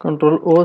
Ctrl+O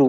2،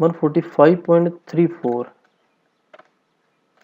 145.34.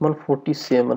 147,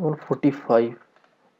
145,